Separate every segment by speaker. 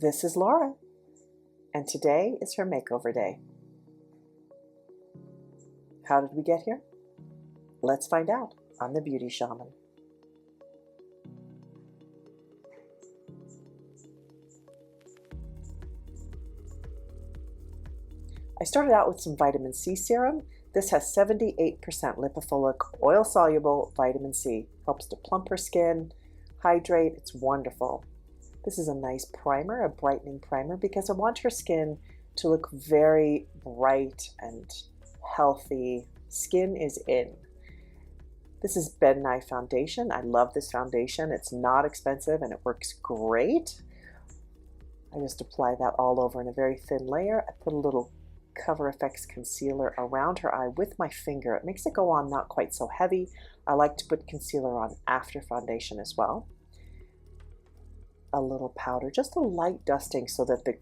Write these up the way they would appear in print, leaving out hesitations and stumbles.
Speaker 1: This is Laura, and today is her makeover day. How did we get here? Let's find out on The Beauty Shaman. I started out with some vitamin C serum. This has 78% lipophilic, oil-soluble vitamin C. Helps to plump her skin, hydrate. It's wonderful. This is a nice primer, a brightening primer, because I want her skin to look very bright and healthy. Skin is in. This is Ben Nye foundation. I love this foundation. It's not expensive and it works great. I just apply that all over in a very thin layer. I put a little Cover FX concealer around her eye with my finger. It makes it go on not quite so heavy. I like to put concealer on after foundation as well. A little powder, just a light dusting so that the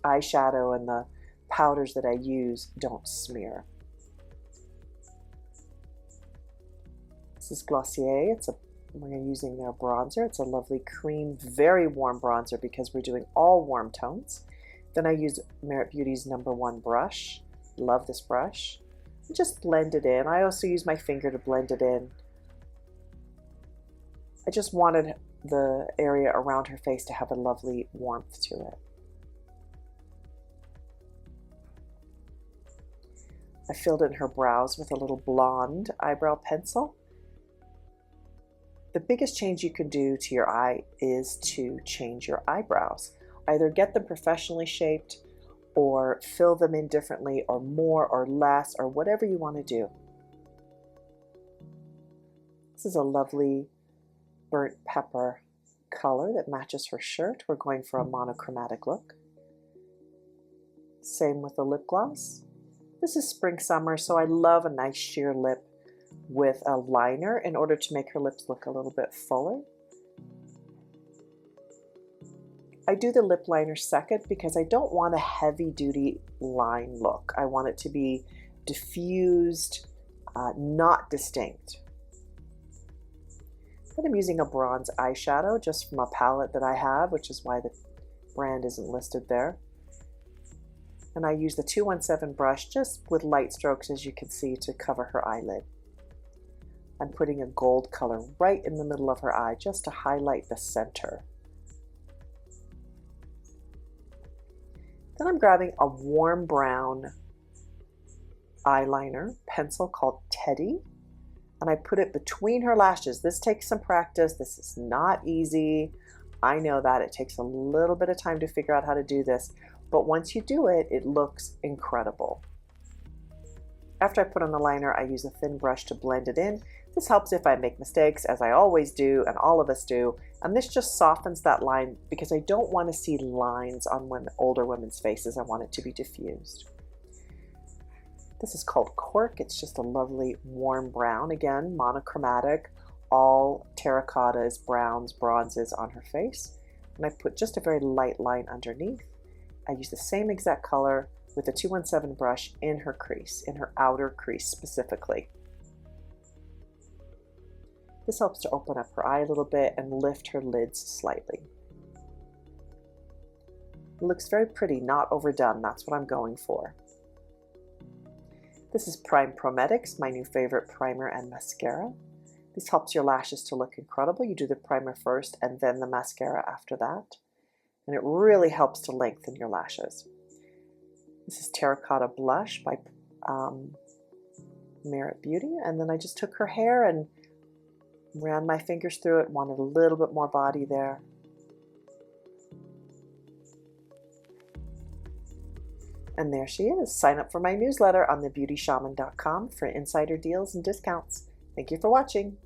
Speaker 1: eyeshadow and the powders that I use don't smear. This is Glossier. We're using their bronzer. It's a lovely cream, very warm bronzer because we're doing all warm tones. Then I use Merit Beauty's #1 brush. Love this brush. Just blend it in. I also use my finger to blend it in. I just wanted the area around her face to have a lovely warmth to it. I filled in her brows with a little blonde eyebrow pencil. The biggest change you can do to your eye is to change your eyebrows. Either get them professionally shaped or fill them in differently or more or less or whatever you want to do. This is a lovely burnt pepper color that matches her shirt. We're going for a monochromatic look. Same with the lip gloss. This is spring summer, so I love a nice sheer lip with a liner in order to make her lips look a little bit fuller. I do the lip liner second because I don't want a heavy-duty line look. I want it to be diffused, not distinct. Then I'm using a bronze eyeshadow just from a palette that I have, which is why the brand isn't listed there. And I use the 217 brush just with light strokes, as you can see, to cover her eyelid. I'm putting a gold color right in the middle of her eye just to highlight the center. Then I'm grabbing a warm brown eyeliner pencil called Teddy, and I put it between her lashes. This takes some practice. This is not easy. I know that. It takes a little bit of time to figure out how to do this, but once you do it, it looks incredible. After I put on the liner, I use a thin brush to blend it in. This helps if I make mistakes, as I always do, and all of us do. And this just softens that line because I don't want to see lines on older women's faces. I want it to be diffused. This is called Cork. It's just a lovely warm brown. Again, monochromatic, all terracottas, browns, bronzes on her face. And I put just a very light line underneath. I use the same exact color with the 217 brush in her crease, in her outer crease specifically. This helps to open up her eye a little bit and lift her lids slightly. It looks very pretty, not overdone. That's what I'm going for. This is Prometics, my new favorite primer and mascara. This helps your lashes to look incredible. You do the primer first and then the mascara after that. And it really helps to lengthen your lashes. This is Terracotta Blush by Merit Beauty. And then I just took her hair and ran my fingers through it, wanted a little bit more body there. And there she is. Sign up for my newsletter on thebeautyshaman.com for insider deals and discounts. Thank you for watching.